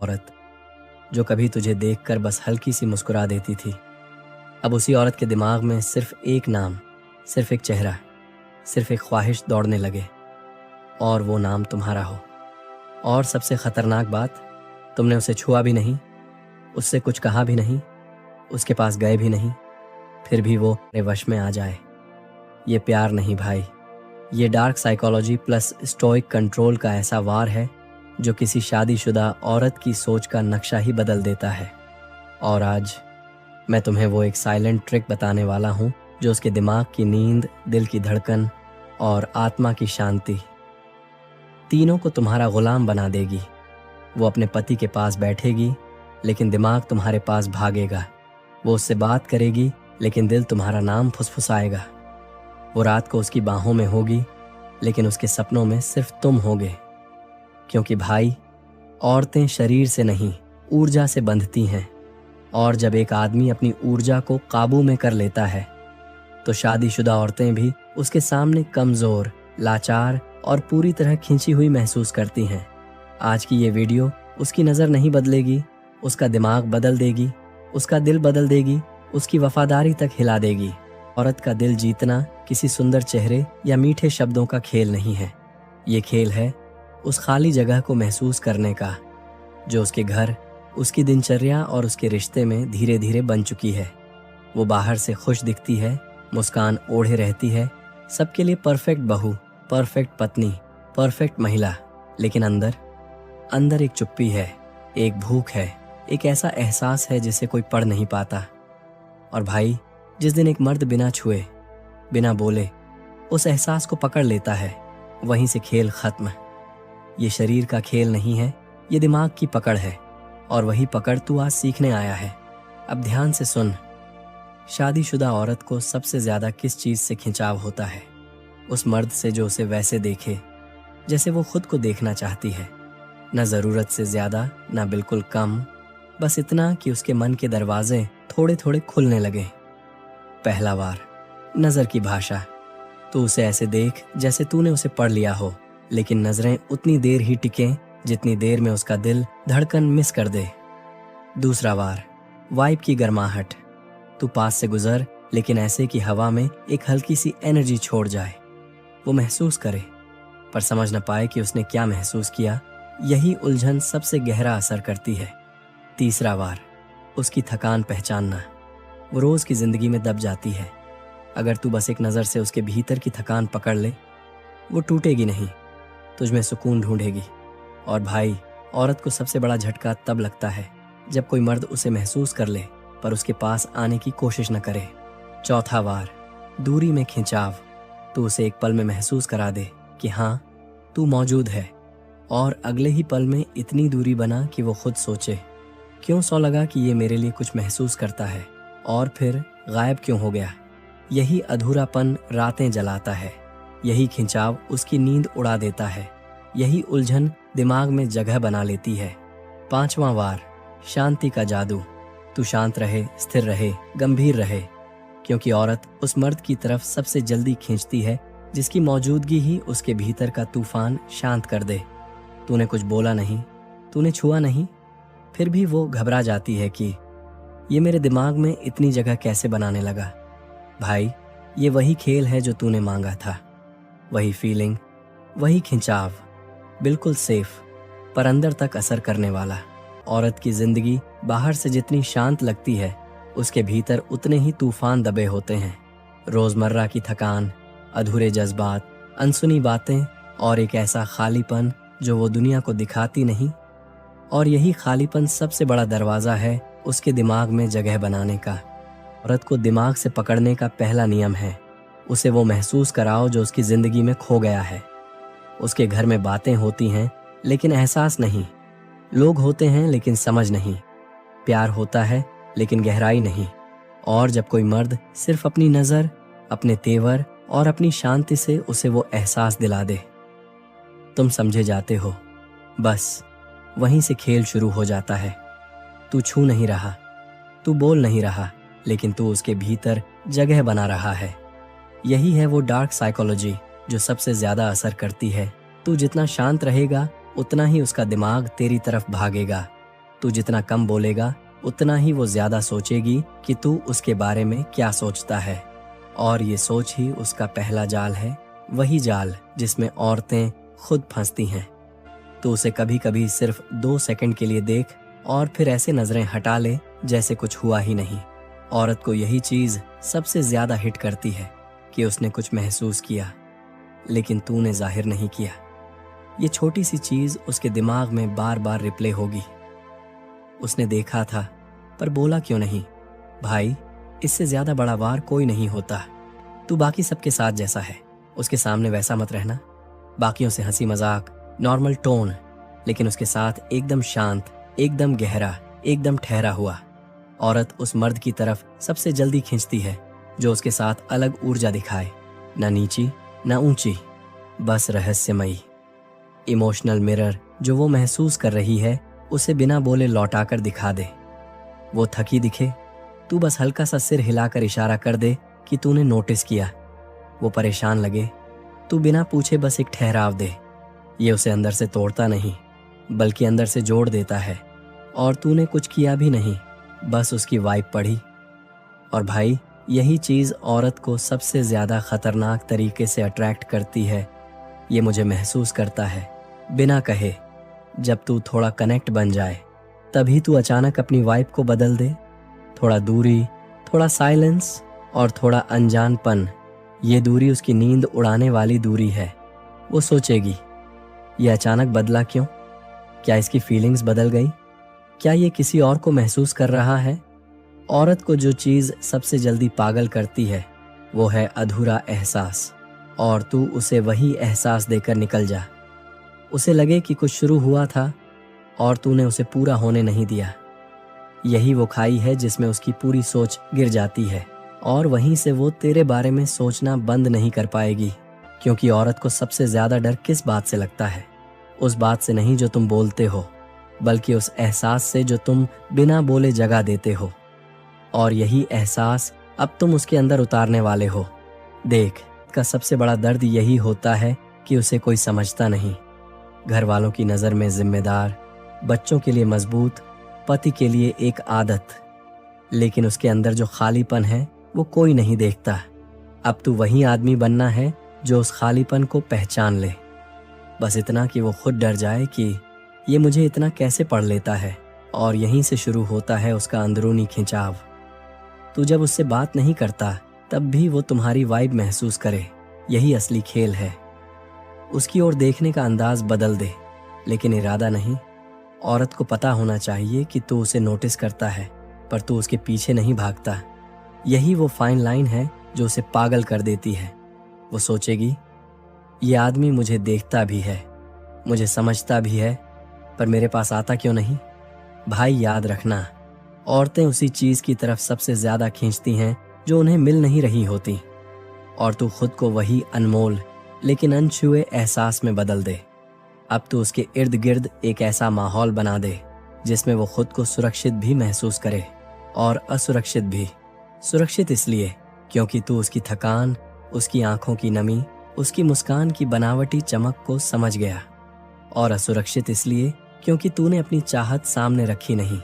औरत जो कभी तुझे देखकर बस हल्की सी मुस्कुरा देती थी, अब उसी औरत के दिमाग में सिर्फ एक नाम, सिर्फ एक चेहरा, सिर्फ एक ख्वाहिश दौड़ने लगे और वो नाम तुम्हारा हो। और सबसे खतरनाक बात, तुमने उसे छुआ भी नहीं, उससे कुछ कहा भी नहीं, उसके पास गए भी नहीं, फिर भी वो अपने वश में आ जाए। ये प्यार नहीं भाई, ये dark psychology plus stoic control का ऐसा वार है जो किसी शादीशुदा औरत की सोच का नक्शा ही बदल देता है। और आज मैं तुम्हें वो एक साइलेंट ट्रिक बताने वाला हूँ जो उसके दिमाग की नींद, दिल की धड़कन और आत्मा की शांति तीनों को तुम्हारा गुलाम बना देगी। वो अपने पति के पास बैठेगी लेकिन दिमाग तुम्हारे पास भागेगा। वो उससे बात करेगी लेकिन दिल तुम्हारा नाम फुसफुसाएगा। वो रात को उसकी बाहों में होगी लेकिन उसके सपनों में सिर्फ तुम होगे। क्योंकि भाई, औरतें शरीर से नहीं, ऊर्जा से बंधती हैं, और जब एक आदमी अपनी ऊर्जा को काबू में कर लेता है तो शादीशुदा औरतें भी उसके सामने कमजोर, लाचार और पूरी तरह खींची हुई महसूस करती हैं। आज की ये वीडियो उसकी नज़र नहीं बदलेगी, उसका दिमाग बदल देगी, उसका दिल बदल देगी, उसकी वफादारी तक हिला देगी। औरत का दिल जीतना किसी सुंदर चेहरे या मीठे शब्दों का खेल नहीं है। ये खेल है उस खाली जगह को महसूस करने का जो उसके घर, उसकी दिनचर्या और उसके रिश्ते में धीरे धीरे बन चुकी है। वो बाहर से खुश दिखती है, मुस्कान ओढ़े रहती है, सबके लिए परफेक्ट बहू, परफेक्ट पत्नी, परफेक्ट महिला, लेकिन अंदर एक चुप्पी है, एक भूख है, एक ऐसा एहसास है जिसे कोई पढ़ नहीं पाता। और भाई, जिस दिन एक मर्द बिना छुए, बिना बोले उस एहसास को पकड़ लेता है, वहीं से खेल खत्म। ये शरीर का खेल नहीं है, ये दिमाग की पकड़ है, और वही पकड़ तू आज सीखने आया है। अब ध्यान से सुन। शादीशुदा औरत को सबसे ज्यादा किस चीज से खिंचाव होता है? उस मर्द से जो उसे वैसे देखे जैसे वो खुद को देखना चाहती है। न जरूरत से ज्यादा, न बिल्कुल कम, बस इतना कि उसके मन के दरवाजे थोड़े थोड़े खुलने लगे। पहला वार, नजर की भाषा। तू उसे ऐसे देख जैसे तूने उसे पढ़ लिया हो, लेकिन नजरें उतनी देर ही टिकें जितनी देर में उसका दिल धड़कन मिस कर दे। दूसरा वार, वाइब की गर्माहट। तू पास से गुजर लेकिन ऐसे कि हवा में एक हल्की सी एनर्जी छोड़ जाए। वो महसूस करे पर समझ न पाए कि उसने क्या महसूस किया। यही उलझन सबसे गहरा असर करती है। तीसरा वार, उसकी थकान पहचानना। वो रोज की जिंदगी में दब जाती है। अगर तू बस एक नजर से उसके भीतर की थकान पकड़ ले, वो टूटेगी नहीं, तुझमें सुकून ढूंढेगी। और भाई, औरत को सबसे बड़ा झटका तब लगता है जब कोई मर्द उसे महसूस कर ले पर उसके पास आने की कोशिश न करे। चौथा वार, दूरी में खिंचाव। तू उसे एक पल में महसूस करा दे कि हाँ, तू मौजूद है, और अगले ही पल में इतनी दूरी बना कि वो खुद सोचे, क्यों सौ लगा कि ये मेरे लिए कुछ महसूस करता है, और फिर गायब क्यों हो गया। यही अधूरापन रातें जलाता है, यही खिंचाव उसकी नींद उड़ा देता है, यही उलझन दिमाग में जगह बना लेती है। पांचवा वार, शांति का जादू। तू शांत रहे, स्थिर रहे, गंभीर रहे, क्योंकि औरत उस मर्द की तरफ सबसे जल्दी खींचती है जिसकी मौजूदगी ही उसके भीतर का तूफान शांत कर दे। तूने कुछ बोला नहीं, तूने छुआ नहीं, फिर भी वो घबरा जाती है कि ये मेरे दिमाग में इतनी जगह कैसे बनाने लगा। भाई, ये वही खेल है जो तूने मांगा था, वही फीलिंग, वही खिंचाव, बिल्कुल सेफ पर अंदर तक असर करने वाला। औरत की जिंदगी बाहर से जितनी शांत लगती है, उसके भीतर उतने ही तूफान दबे होते हैं। रोजमर्रा की थकान, अधूरे जज्बात, अनसुनी बातें और एक ऐसा खालीपन जो वो दुनिया को दिखाती नहीं। और यही खालीपन सबसे बड़ा दरवाजा है उसके दिमाग में जगह बनाने का। औरत को दिमाग से पकड़ने का पहला नियम है, उसे वो महसूस कराओ जो उसकी जिंदगी में खो गया है। उसके घर में बातें होती हैं लेकिन एहसास नहीं, लोग होते हैं लेकिन समझ नहीं, प्यार होता है लेकिन गहराई नहीं। और जब कोई मर्द सिर्फ अपनी नजर, अपने तेवर और अपनी शांति से उसे वो एहसास दिला दे, तुम समझे जाते हो, बस वहीं से खेल शुरू हो जाता है। तू छू नहीं रहा, तू बोल नहीं रहा, लेकिन तू उसके भीतर जगह बना रहा है। यही है वो डार्क साइकोलॉजी जो सबसे ज्यादा असर करती है। तू जितना शांत रहेगा उतना ही उसका दिमाग तेरी तरफ भागेगा, तू जितना कम बोलेगा उतना ही वो ज्यादा सोचेगी कि तू उसके बारे में क्या सोचता है। और ये सोच ही उसका पहला जाल है, वही जाल जिसमें औरतें खुद फंसती हैं। तू उसे कभी कभी सिर्फ 2 सेकंड के लिए देख और फिर ऐसे नजरें हटा ले जैसे कुछ हुआ ही नहीं। औरत को यही चीज सबसे ज्यादा हिट करती है कि उसने कुछ महसूस किया, लेकिन तूने जाहिर नहीं किया। ये छोटी सी चीज उसके दिमाग में बार बार रिप्ले होगी। उसने देखा था पर बोला क्यों नहीं? भाई, इससे ज्यादा बड़ा वार कोई नहीं होता। तू बाकी सबके साथ जैसा है, उसके सामने वैसा मत रहना। बाकियों से हंसी मजाक, नॉर्मल टोन, लेकिन उसके साथ एकदम शांत, एकदम गहरा, एकदम ठहरा हुआ। औरत उस मर्द की तरफ सबसे जल्दी खींचती है जो उसके साथ अलग ऊर्जा दिखाए, न नीची न ऊंची, बस रहस्यमयी। इमोशनल मिरर जो वो महसूस कर रही है उसे बिना बोले लौटाकर दिखा दे। वो थकी दिखे, तू बस हल्का सा सिर हिलाकर इशारा कर दे कि तूने नोटिस किया। वो परेशान लगे, तू बिना पूछे बस एक ठहराव दे। ये उसे अंदर से तोड़ता नहीं बल्कि अंदर से जोड़ देता है। और तूने कुछ किया भी नहीं, बस उसकी वाइब पढ़ी। और भाई, यही चीज औरत को सबसे ज्यादा खतरनाक तरीके से अट्रैक्ट करती है। ये मुझे महसूस करता है बिना कहे। जब तू थोड़ा कनेक्ट बन जाए तभी तू अचानक अपनी वाइब को बदल दे। थोड़ा दूरी, थोड़ा साइलेंस और थोड़ा अनजानपन, ये दूरी उसकी नींद उड़ाने वाली दूरी है। वो सोचेगी, ये अचानक बदला क्यों? क्या इसकी फीलिंग्स बदल गई? क्या ये किसी और को महसूस कर रहा है? औरत को जो चीज सबसे जल्दी पागल करती है वो है अधूरा एहसास। और तू उसे वही एहसास देकर निकल जा। उसे लगे कि कुछ शुरू हुआ था और तूने उसे पूरा होने नहीं दिया। यही वो खाई है जिसमें उसकी पूरी सोच गिर जाती है, और वहीं से वो तेरे बारे में सोचना बंद नहीं कर पाएगी। क्योंकि औरत को सबसे ज्यादा डर किस बात से लगता है? उस बात से नहीं जो तुम बोलते हो, बल्कि उस एहसास से जो तुम बिना बोले जगा देते हो। और यही एहसास अब तुम उसके अंदर उतारने वाले हो। देख, का सबसे बड़ा दर्द यही होता है कि उसे कोई समझता नहीं। घर वालों की नज़र में जिम्मेदार, बच्चों के लिए मजबूत, पति के लिए एक आदत, लेकिन उसके अंदर जो खालीपन है वो कोई नहीं देखता। अब तू वही आदमी बनना है जो उस खालीपन को पहचान ले। बस इतना कि वो खुद डर जाए कि ये मुझे इतना कैसे पढ़ लेता है। और यहीं से शुरू होता है उसका अंदरूनी खिंचाव। तू जब उससे बात नहीं करता तब भी वो तुम्हारी वाइब महसूस करे। यही असली खेल है। उसकी ओर देखने का अंदाज बदल दे, लेकिन इरादा नहीं। औरत को पता होना चाहिए कि तू उसे नोटिस करता है, पर तू उसके पीछे नहीं भागता। यही वो फाइन लाइन है जो उसे पागल कर देती है। वो सोचेगी, ये आदमी मुझे देखता भी है, मुझे समझता भी है, पर मेरे पास आता क्यों नहीं? भाई, याद रखना, औरतें उसी चीज की तरफ सबसे ज्यादा खींचती हैं जो उन्हें मिल नहीं रही होती। और तू खुद को वही अनमोल लेकिन अनछुए एहसास में बदल दे। अब तू उसके इर्द गिर्द एक ऐसा माहौल बना दे जिसमें वो खुद को सुरक्षित भी महसूस करे और असुरक्षित भी। सुरक्षित इसलिए क्योंकि तू उसकी थकान, उसकी आंखों की नमी, उसकी मुस्कान की बनावटी चमक को समझ गया। और असुरक्षित इसलिए क्योंकि तूने अपनी चाहत सामने रखी नहीं।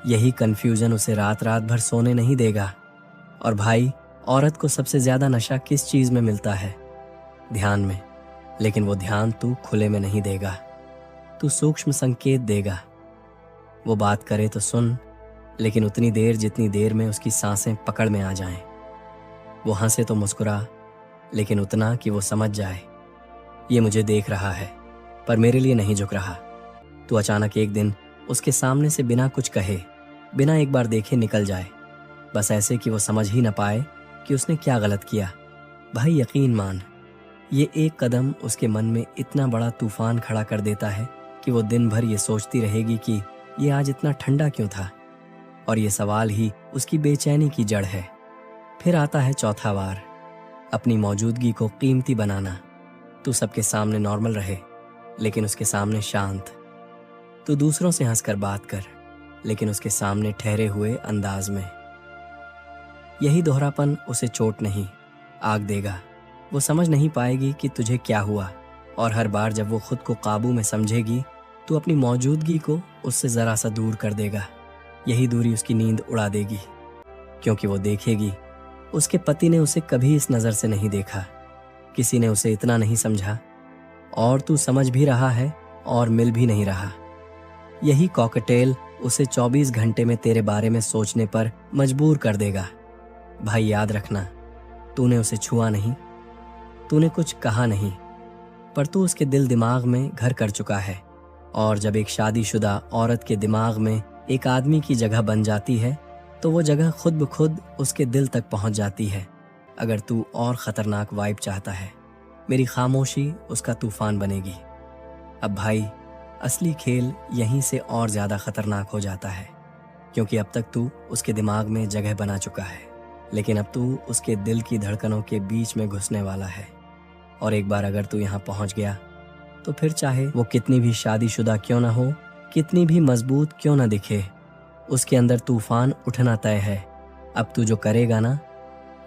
यही कंफ्यूजन उसे रात रात भर सोने नहीं देगा। और भाई, औरत को सबसे ज्यादा नशा किस चीज में मिलता है? ध्यान में। लेकिन वो ध्यान तू खुले में नहीं देगा, तू सूक्ष्म संकेत देगा। वो बात करे तो सुन, लेकिन उतनी देर जितनी देर में उसकी सांसें पकड़ में आ जाएं। वो हंसे तो मुस्कुरा, लेकिन उतना कि वो समझ जाए ये मुझे देख रहा है पर मेरे लिए नहीं झुक रहा। तू अचानक एक दिन उसके सामने से बिना कुछ कहे, बिना एक बार देखे निकल जाए, बस ऐसे कि वो समझ ही न पाए कि उसने क्या गलत किया। भाई, यकीन मान, ये एक कदम उसके मन में इतना बड़ा तूफान खड़ा कर देता है कि वो दिन भर ये सोचती रहेगी कि ये आज इतना ठंडा क्यों था। और ये सवाल ही उसकी बेचैनी की जड़ है। फिर आता है चौथा वार, अपनी मौजूदगी को कीमती बनाना। तू सबके सामने नॉर्मल रहे, लेकिन उसके सामने शांत। तू दूसरों से हंसकर बात कर, लेकिन उसके सामने ठहरे हुए अंदाज में। यही दोहरापन उसे चोट नहीं, आग देगा। वो समझ नहीं पाएगी कि तुझे क्या हुआ, और हर बार जब वो खुद को काबू में समझेगी तू अपनी मौजूदगी को उससे ज़रा सा दूर कर देगा। यही दूरी उसकी नींद उड़ा देगी, क्योंकि वो देखेगी उसके पति ने उसे कभी इस नज़र से नहीं देखा, किसी ने उसे इतना नहीं समझा, और तू समझ भी रहा है और मिल भी नहीं रहा। यही कॉकटेल उसे 24 घंटे में तेरे बारे में सोचने पर मजबूर कर देगा। भाई याद रखना, तूने उसे छुआ नहीं, तूने कुछ कहा नहीं, पर तू उसके दिल दिमाग में घर कर चुका है। और जब एक शादीशुदा औरत के दिमाग में एक आदमी की जगह बन जाती है तो वो जगह खुद ब खुद उसके दिल तक पहुंच जाती है। अगर तू और ख़तरनाक वाइब चाहता है, मेरी खामोशी उसका तूफान बनेगी। अब भाई, असली खेल यहीं से और ज़्यादा ख़तरनाक हो जाता है, क्योंकि अब तक तू उसके दिमाग में जगह बना चुका है, लेकिन अब तू उसके दिल की धड़कनों के बीच में घुसने वाला है। और एक बार अगर तू यहाँ पहुँच गया तो फिर चाहे वो कितनी भी शादीशुदा क्यों ना हो, कितनी भी मजबूत क्यों ना दिखे, उसके अंदर तूफान उठना तय है। अब तू जो करेगा ना,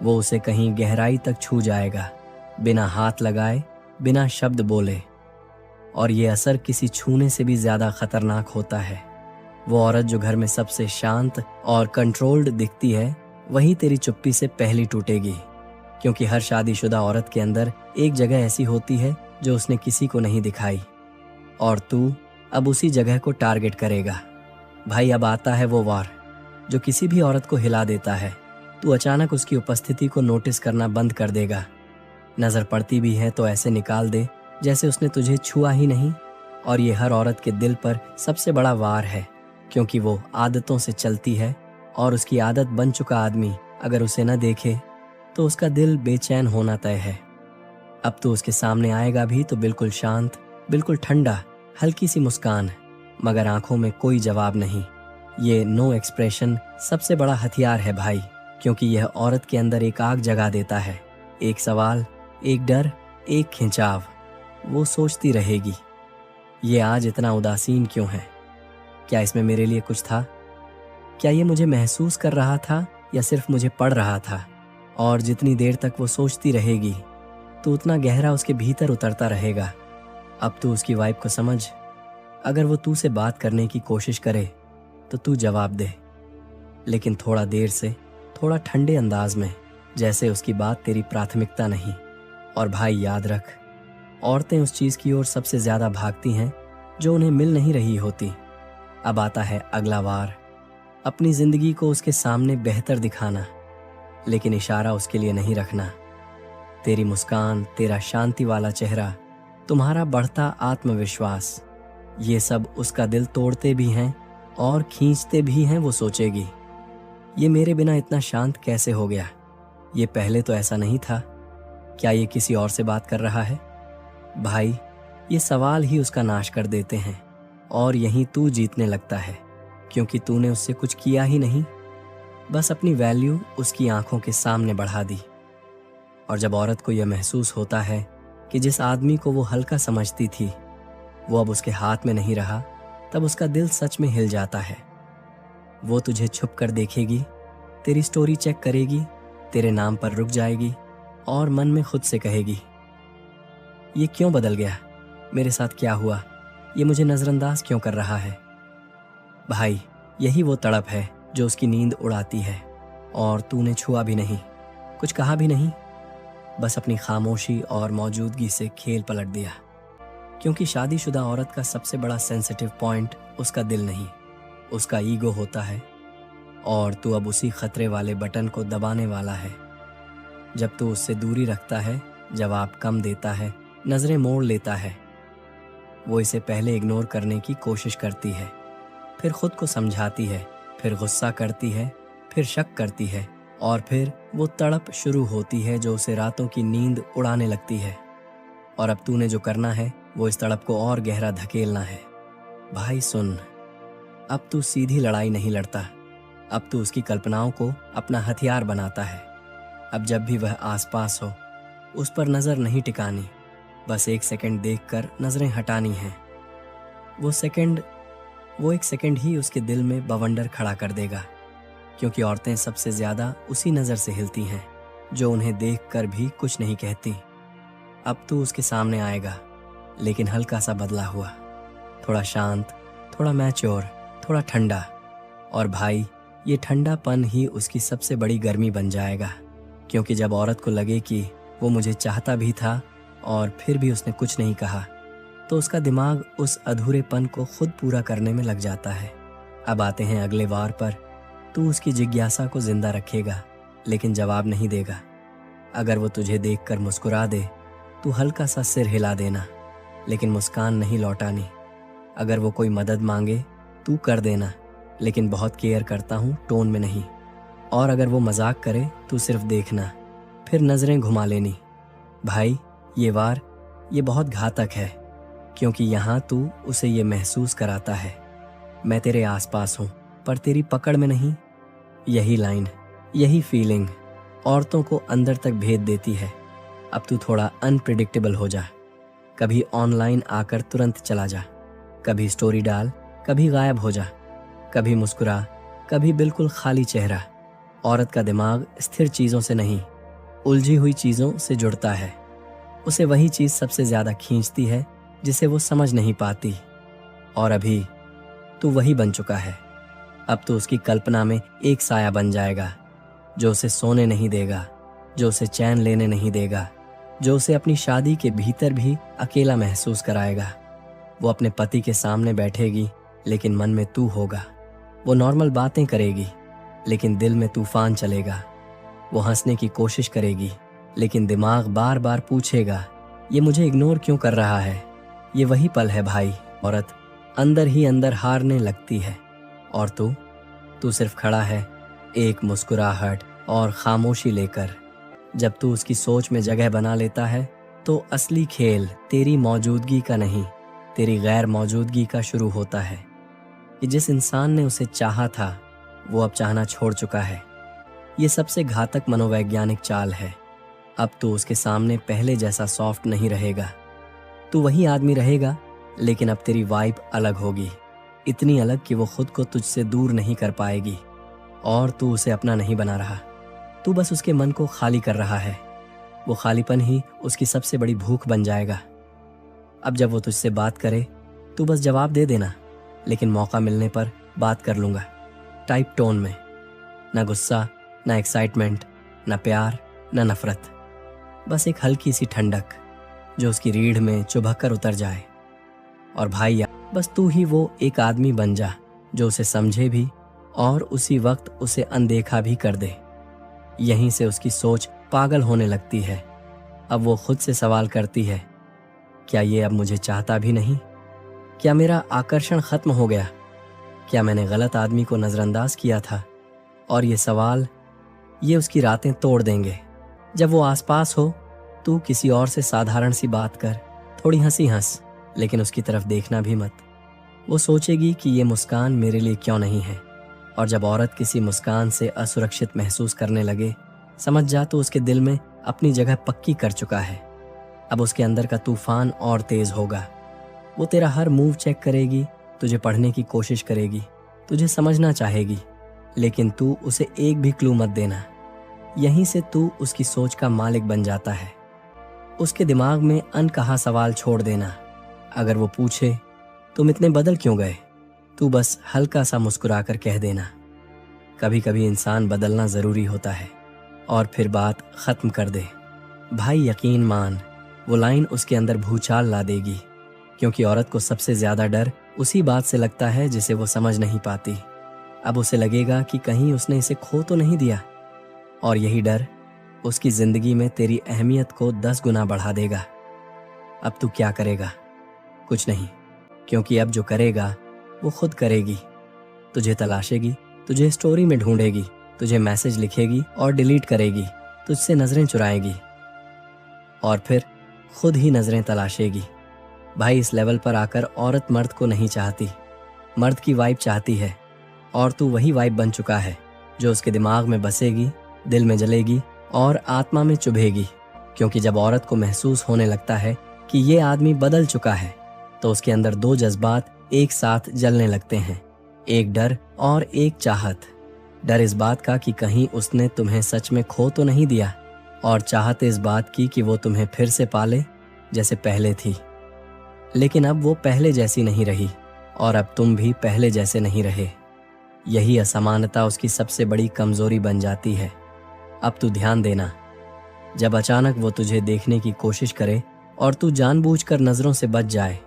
वो उसे कहीं गहराई तक छू जाएगा, बिना हाथ लगाए, बिना शब्द बोले। और ये असर किसी छूने से भी ज़्यादा खतरनाक होता है। वो औरत जो घर में सबसे शांत और कंट्रोल्ड दिखती है, वही तेरी चुप्पी से पहली टूटेगी, क्योंकि हर शादीशुदा औरत के अंदर एक जगह ऐसी होती है जो उसने किसी को नहीं दिखाई, और तू अब उसी जगह को टारगेट करेगा। भाई, अब आता है वो वार जो किसी भी औरत को हिला देता है। तू अचानक उसकी उपस्थिति को नोटिस करना बंद कर देगा। नज़र पड़ती भी है तो ऐसे निकाल दे जैसे उसने तुझे छुआ ही नहीं। और ये हर औरत के दिल पर सबसे बड़ा वार है, क्योंकि वो आदतों से चलती है, और उसकी आदत बन चुका आदमी अगर उसे न देखे तो उसका दिल बेचैन होना तय है। अब तो उसके सामने आएगा भी तो बिल्कुल शांत, बिल्कुल ठंडा, हल्की सी मुस्कान, मगर आंखों में कोई जवाब नहीं। ये नो एक्सप्रेशन सबसे बड़ा हथियार है भाई, क्योंकि यह औरत के अंदर एक आग जगा देता है। एक सवाल, एक डर, एक खिंचाव। वो सोचती रहेगी, ये आज इतना उदासीन क्यों है? क्या इसमें मेरे लिए कुछ था? क्या ये मुझे महसूस कर रहा था या सिर्फ मुझे पढ़ रहा था? और जितनी देर तक वो सोचती रहेगी तो उतना गहरा उसके भीतर उतरता रहेगा। अब तू उसकी वाइब को समझ। अगर वो तू से बात करने की कोशिश करे तो तू जवाब दे, लेकिन थोड़ा देर से, थोड़ा ठंडे अंदाज में, जैसे उसकी बात तेरी प्राथमिकता नहीं। और भाई याद रख, औरतें उस चीज़ की ओर सबसे ज़्यादा भागती हैं जो उन्हें मिल नहीं रही होती। अब आता है अगला वार, अपनी ज़िंदगी को उसके सामने बेहतर दिखाना, लेकिन इशारा उसके लिए नहीं रखना। तेरी मुस्कान, तेरा शांति वाला चेहरा, तुम्हारा बढ़ता आत्मविश्वास, ये सब उसका दिल तोड़ते भी हैं और खींचते भी हैं। वो सोचेगी, ये मेरे बिना इतना शांत कैसे हो गया? ये पहले तो ऐसा नहीं था। क्या ये किसी और से बात कर रहा है? भाई, ये सवाल ही उसका नाश कर देते हैं, और यहीं तू जीतने लगता है, क्योंकि तूने उससे कुछ किया ही नहीं, बस अपनी वैल्यू उसकी आंखों के सामने बढ़ा दी। और जब औरत को यह महसूस होता है कि जिस आदमी को वो हल्का समझती थी वो अब उसके हाथ में नहीं रहा, तब उसका दिल सच में हिल जाता है। वो तुझे छुप कर देखेगी, तेरी स्टोरी चेक करेगी, तेरे नाम पर रुक जाएगी और मन में खुद से कहेगी, ये क्यों बदल गया? मेरे साथ क्या हुआ? ये मुझे नज़रअंदाज क्यों कर रहा है? भाई, यही वो तड़प है जो उसकी नींद उड़ाती है। और तूने छुआ भी नहीं, कुछ कहा भी नहीं, बस अपनी खामोशी और मौजूदगी से खेल पलट दिया। क्योंकि शादीशुदा औरत का सबसे बड़ा सेंसिटिव पॉइंट उसका दिल नहीं, उसका ईगो होता है। और तू अब उसी खतरे वाले बटन को दबाने वाला है। जब तू उससे दूरी रखता है, जवाब कम देता है, नजरें मोड़ लेता है, वो इसे पहले इग्नोर करने की कोशिश करती है, फिर खुद को समझाती है, फिर गुस्सा करती है, फिर शक करती है, और फिर वो तड़प शुरू होती है जो उसे रातों की नींद उड़ाने लगती है। और अब तूने जो करना है वो इस तड़प को और गहरा धकेलना है। भाई सुन, अब तू सीधी लड़ाई नहीं लड़ता, अब तू उसकी कल्पनाओं को अपना हथियार बनाता है। अब जब भी वह आसपास हो, उस पर नज़र नहीं टिकानी, बस एक सेकंड देखकर नज़रें हटानी हैं। वो एक सेकंड ही उसके दिल में बवंडर खड़ा कर देगा, क्योंकि औरतें सबसे ज़्यादा उसी नज़र से हिलती हैं जो उन्हें देखकर भी कुछ नहीं कहती। अब तू उसके सामने आएगा, लेकिन हल्का सा बदला हुआ, थोड़ा शांत, थोड़ा मैच्योर, थोड़ा ठंडा। और भाई, ये ठंडापन ही उसकी सबसे बड़ी गर्मी बन जाएगा। क्योंकि जब औरत को लगे कि वो मुझे चाहता भी था और फिर भी उसने कुछ नहीं कहा, तो उसका दिमाग उस अधूरेपन को खुद पूरा करने में लग जाता है। अब आते हैं अगले वार पर। तू उसकी जिज्ञासा को जिंदा रखेगा, लेकिन जवाब नहीं देगा। अगर वो तुझे देखकर मुस्कुरा दे, तू हल्का सा सिर हिला देना, लेकिन मुस्कान नहीं लौटानी। अगर वो कोई मदद मांगे, तू कर देना, लेकिन बहुत केयर करता हूँ टोन में नहीं। और अगर वो मजाक करे, तू सिर्फ देखना, फिर नजरें घुमा लेनी। भाई, ये वार, ये बहुत घातक है, क्योंकि यहाँ तू उसे ये महसूस कराता है, मैं तेरे आसपास हूँ पर तेरी पकड़ में नहीं। यही लाइन, यही फीलिंग औरतों को अंदर तक भेद देती है। अब तू थोड़ा अनप्रिडिक्टेबल हो जा। कभी ऑनलाइन आकर तुरंत चला जा, कभी स्टोरी डाल, कभी गायब हो जा, कभी मुस्कुरा, कभी बिल्कुल खाली चेहरा। औरत का दिमाग स्थिर चीजों से नहीं, उलझी हुई चीजों से जुड़ता है। उसे वही चीज सबसे ज्यादा खींचती है जिसे वो समझ नहीं पाती। और अभी तू वही बन चुका है। अब तो उसकी कल्पना में एक साया बन जाएगा, जो उसे सोने नहीं देगा, जो उसे चैन लेने नहीं देगा, जो उसे अपनी शादी के भीतर भी अकेला महसूस कराएगा। वो अपने पति के सामने बैठेगी, लेकिन मन में तू होगा। वो नॉर्मल बातें करेगी, लेकिन दिल में तूफान चलेगा। वो हंसने की कोशिश करेगी, लेकिन दिमाग बार बार पूछेगा, ये मुझे इग्नोर क्यों कर रहा है। ये वही पल है भाई, औरत अंदर ही अंदर हारने लगती है, और तू सिर्फ खड़ा है, एक मुस्कुराहट और खामोशी लेकर। जब तू उसकी सोच में जगह बना लेता है, तो असली खेल तेरी मौजूदगी का नहीं, तेरी गैर मौजूदगी का शुरू होता है। कि जिस इंसान ने उसे चाहा था, वो अब चाहना छोड़ चुका है। ये सबसे घातक मनोवैज्ञानिक चाल है। अब तू उसके सामने पहले जैसा सॉफ्ट नहीं रहेगा। तू वही आदमी रहेगा, लेकिन अब तेरी वाइब अलग होगी, इतनी अलग कि वो खुद को तुझसे दूर नहीं कर पाएगी। और तू उसे अपना नहीं बना रहा, तू बस उसके मन को खाली कर रहा है। वो खालीपन ही उसकी सबसे बड़ी भूख बन जाएगा। अब जब वो तुझसे बात करे, तू बस जवाब दे देना, लेकिन मौका मिलने पर बात कर लूंगा, टाइप टोन में। ना गुस्सा, ना एक्साइटमेंट, ना प्यार, ना नफरत, बस एक हल्की सी ठंडक जो उसकी रीढ़ में चुभक कर उतर जाए। और भाई, बस तू ही वो एक आदमी बन जा जो उसे समझे भी और उसी वक्त उसे अनदेखा भी कर दे। यहीं से उसकी सोच पागल होने लगती है। अब वो खुद से सवाल करती है, क्या ये अब मुझे चाहता भी नहीं? क्या मेरा आकर्षण खत्म हो गया? क्या मैंने गलत आदमी को नजरअंदाज किया था? और ये सवाल, ये उसकी रातें तोड़ देंगे। जब वो आसपास हो, तू किसी और से साधारण सी बात कर, थोड़ी हंसी हंस, लेकिन उसकी तरफ देखना भी मत। वो सोचेगी कि ये मुस्कान मेरे लिए क्यों नहीं है। और जब औरत किसी मुस्कान से असुरक्षित महसूस करने लगे, समझ जा तो उसके दिल में अपनी जगह पक्की कर चुका है। अब उसके अंदर का तूफान और तेज होगा। वो तेरा हर मूव चेक करेगी, तुझे पढ़ने की कोशिश करेगी, तुझे समझना चाहेगी, लेकिन तू उसे एक भी क्लू मत देना। यहीं से तू उसकी सोच का मालिक बन जाता है। उसके दिमाग में अनकहा सवाल छोड़ देना। अगर वो पूछे, तुम इतने बदल क्यों गए, तू बस हल्का सा मुस्कुराकर कह देना, कभी कभी इंसान बदलना जरूरी होता है, और फिर बात खत्म कर दे। भाई, यकीन मान, वो लाइन उसके अंदर भूचाल ला देगी, क्योंकि औरत को सबसे ज्यादा डर उसी बात से लगता है जिसे वो समझ नहीं पाती। अब उसे लगेगा कि कहीं उसने इसे खो तो नहीं दिया, और यही डर उसकी जिंदगी में तेरी अहमियत को 10 गुना बढ़ा देगा। अब तू क्या करेगा? कुछ नहीं, क्योंकि अब जो करेगा वो खुद करेगी। तुझे तलाशेगी, तुझे स्टोरी में ढूंढेगी, तुझे मैसेज लिखेगी और डिलीट करेगी, तुझसे नजरें चुराएगी, और फिर खुद ही नजरें तलाशेगी। भाई, इस लेवल पर आकर औरत मर्द को नहीं चाहती, मर्द की वाइब चाहती है। और तू वही वाइब बन चुका है जो उसके दिमाग में बसेगी, दिल में जलेगी और आत्मा में चुभेगी। क्योंकि जब औरत को महसूस होने लगता है कि ये आदमी बदल चुका है, तो उसके अंदर 2 जज्बात एक साथ जलने लगते हैं, एक डर और एक चाहत। डर इस बात का कि कहीं उसने तुम्हें सच में खो तो नहीं दिया, और चाहत इस बात की कि वो तुम्हें फिर से पाले जैसे पहले थी। लेकिन अब वो पहले जैसी नहीं रही और अब तुम भी पहले जैसे नहीं रहे। यही असमानता उसकी सबसे बड़ी कमजोरी बन जाती है। अब तू ध्यान देना, जब अचानक वो तुझे देखने की कोशिश करे और तू जानबूझकर नजरों से बच जाए,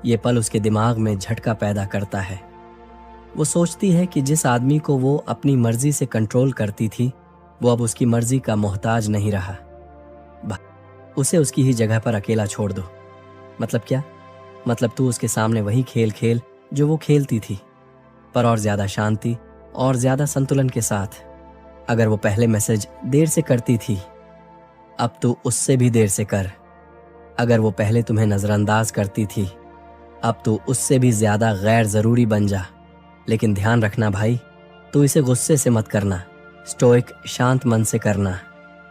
ये पल उसके दिमाग में झटका पैदा करता है। वो सोचती है कि जिस आदमी को वो अपनी मर्जी से कंट्रोल करती थी, वो अब उसकी मर्जी का मोहताज नहीं रहा। उसे उसकी ही जगह पर अकेला छोड़ दो। मतलब क्या? मतलब तू उसके सामने वही खेल खेल जो वो खेलती थी, पर और ज्यादा शांति और ज्यादा संतुलन के साथ। अगर वो पहले मैसेज देर से करती थी, अब तू उससे भी देर से कर। अगर वो पहले तुम्हें नजरअंदाज करती थी, अब तू उससे भी ज्यादा गैर जरूरी बन जा। लेकिन ध्यान रखना भाई, तू इसे गुस्से से मत करना, स्टोइक शांत मन से करना,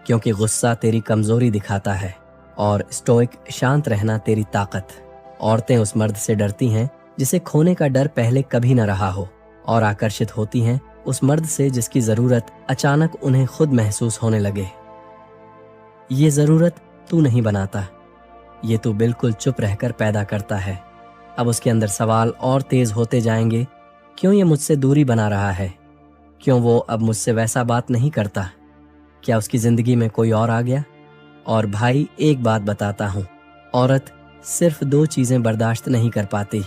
क्योंकि गुस्सा तेरी कमजोरी दिखाता है और स्टोइक शांत रहना तेरी ताकत। औरतें उस मर्द से डरती हैं जिसे खोने का डर पहले कभी न रहा हो, और आकर्षित होती हैं उस मर्द से जिसकी जरूरत अचानक उन्हें खुद महसूस होने लगे। ये जरूरत तू नहीं बनाता, ये तू बिल्कुल चुप रहकर पैदा करता है। अब उसके अंदर सवाल और तेज होते जाएंगे, क्यों ये मुझसे दूरी बना रहा है? क्यों वो अब मुझसे वैसा बात नहीं करता? क्या उसकी जिंदगी में कोई और आ गया? और भाई एक बात बताता हूँ, औरत सिर्फ 2 चीजें बर्दाश्त नहीं कर पाती,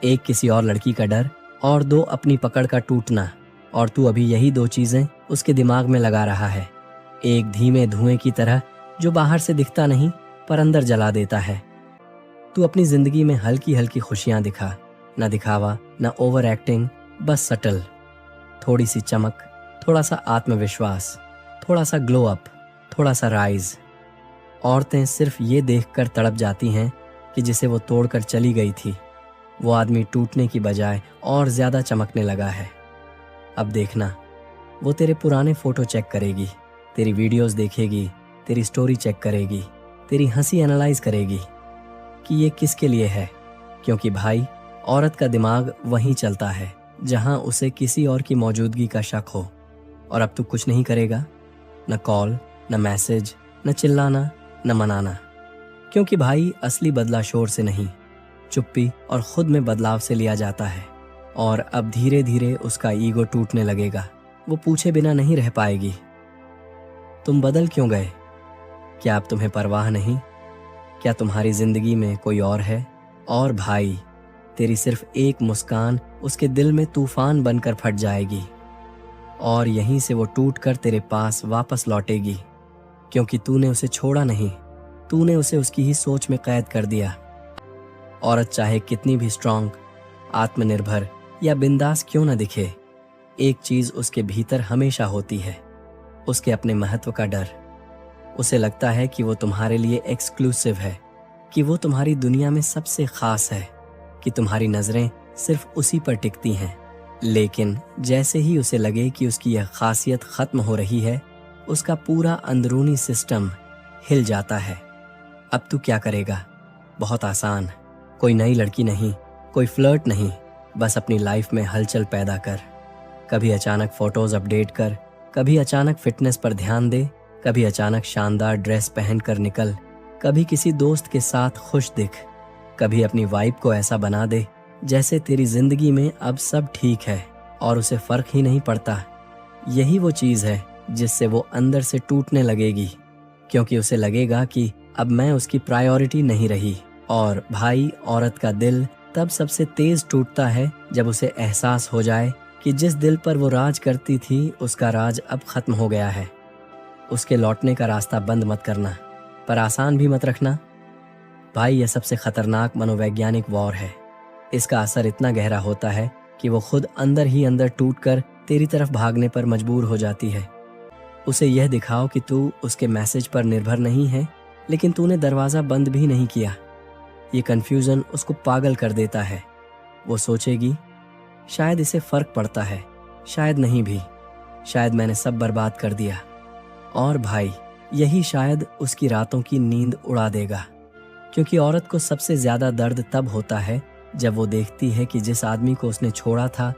एक किसी और लड़की का डर और 2 अपनी पकड़ का टूटना। और तू अभी यही 2 चीजें उसके दिमाग में लगा रहा है, एक धीमे धुएं की तरह जो बाहर से दिखता नहीं पर अंदर जला देता है। तू अपनी जिंदगी में हल्की हल्की खुशियां दिखा, न दिखावा न ओवर एक्टिंग, बस सटल, थोड़ी सी चमक, थोड़ा सा आत्मविश्वास, थोड़ा सा ग्लो अप, थोड़ा सा राइज। औरतें सिर्फ ये देखकर तड़प जाती हैं कि जिसे वो तोड़कर चली गई थी, वो आदमी टूटने की बजाय और ज्यादा चमकने लगा है। अब देखना, वो तेरे पुराने फोटो चेक करेगी, तेरी वीडियोस देखेगी, तेरी स्टोरी चेक करेगी, तेरी हंसी एनालाइज करेगी कि ये किसके लिए है। क्योंकि भाई, औरत का दिमाग वहीं चलता है जहां उसे किसी और की मौजूदगी का शक हो। और अब तू कुछ नहीं करेगा, न कॉल, न मैसेज, न चिल्लाना, न मनाना, क्योंकि भाई असली बदला शोर से नहीं, चुप्पी और खुद में बदलाव से लिया जाता है। और अब धीरे धीरे उसका ईगो टूटने लगेगा, वो पूछे बिना नहीं रह पाएगी, तुम बदल क्यों गए? क्या अब तुम्हें परवाह नहीं? क्या तुम्हारी जिंदगी में कोई और है? और भाई, तेरी सिर्फ एक मुस्कान उसके दिल में तूफान बनकर फट जाएगी और यहीं से वो टूटकर तेरे पास वापस लौटेगी, क्योंकि तूने उसे छोड़ा नहीं, तूने उसे उसकी ही सोच में कैद कर दिया। औरत चाहे कितनी भी स्ट्रांग, आत्मनिर्भर या बिंदास क्यों न दिखे, एक चीज उसके भीतर हमेशा होती है, उसके अपने महत्व का डर। उसे लगता है कि वो तुम्हारे लिए एक्सक्लूसिव है, कि वो तुम्हारी दुनिया में सबसे खास है, कि तुम्हारी नजरें सिर्फ उसी पर टिकती हैं। लेकिन जैसे ही उसे लगे कि उसकी यह खासियत खत्म हो रही है, उसका पूरा अंदरूनी सिस्टम हिल जाता है। अब तू क्या करेगा? बहुत आसान, कोई नई लड़की नहीं, कोई फ्लर्ट नहीं, बस अपनी लाइफ में हलचल पैदा कर। कभी अचानक फोटोज अपडेट कर, कभी अचानक फिटनेस पर ध्यान दे, कभी अचानक शानदार ड्रेस पहनकर निकल, कभी किसी दोस्त के साथ खुश दिख, कभी अपनी वाइब को ऐसा बना दे जैसे तेरी जिंदगी में अब सब ठीक है और उसे फर्क ही नहीं पड़ता। यही वो चीज है जिससे वो अंदर से टूटने लगेगी, क्योंकि उसे लगेगा कि अब मैं उसकी प्रायोरिटी नहीं रही। और भाई, औरत का दिल तब सबसे तेज टूटता है जब उसे एहसास हो जाए कि जिस दिल पर वो राज करती थी, उसका राज अब खत्म हो गया है। उसके लौटने का रास्ता बंद मत करना, पर आसान भी मत रखना। भाई, यह सबसे खतरनाक मनोवैज्ञानिक वॉर है। इसका असर इतना गहरा होता है कि वो खुद अंदर ही अंदर टूटकर तेरी तरफ भागने पर मजबूर हो जाती है। उसे यह दिखाओ कि तू उसके मैसेज पर निर्भर नहीं है, लेकिन तूने दरवाजा बंद भी नहीं किया। ये कंफ्यूजन उसको पागल कर देता है। वो सोचेगी, शायद इसे फर्क पड़ता है, शायद नहीं भी, शायद मैंने सब बर्बाद कर दिया। और भाई, यही शायद उसकी रातों की नींद उड़ा देगा, क्योंकि औरत को सबसे ज्यादा दर्द तब होता है जब वो देखती है कि जिस आदमी को उसने छोड़ा था,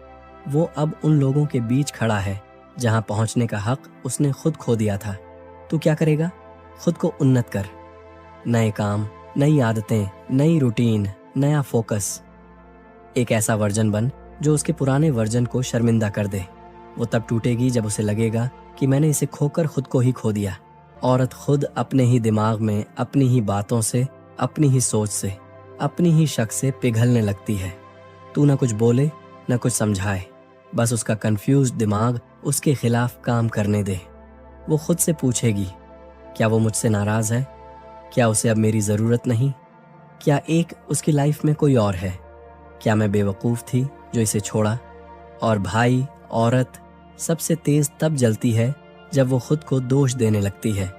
वो अब उन लोगों के बीच खड़ा है जहां पहुंचने का हक उसने खुद खो दिया था। तू क्या करेगा? खुद को उन्नत कर, नए काम, नई आदतें, नई रूटीन, नया फोकस। एक ऐसा वर्जन बन जो उसके पुराने वर्जन को शर्मिंदा कर दे। वो तब टूटेगी जब उसे लगेगा कि मैंने इसे खोकर खुद को ही खो दिया। औरत खुद अपने ही दिमाग में, अपनी ही बातों से, अपनी ही सोच से, अपनी ही शक से पिघलने लगती है। तू न कुछ बोले न कुछ समझाए, बस उसका कंफ्यूज दिमाग उसके खिलाफ काम करने दे। वो खुद से पूछेगी, क्या वो मुझसे नाराज है? क्या उसे अब मेरी जरूरत नहीं? क्या एक उसकी लाइफ में कोई और है? क्या मैं बेवकूफ थी जो इसे छोड़ा? और भाई, औरत सबसे तेज तब जलती है जब वो खुद को दोष देने लगती है।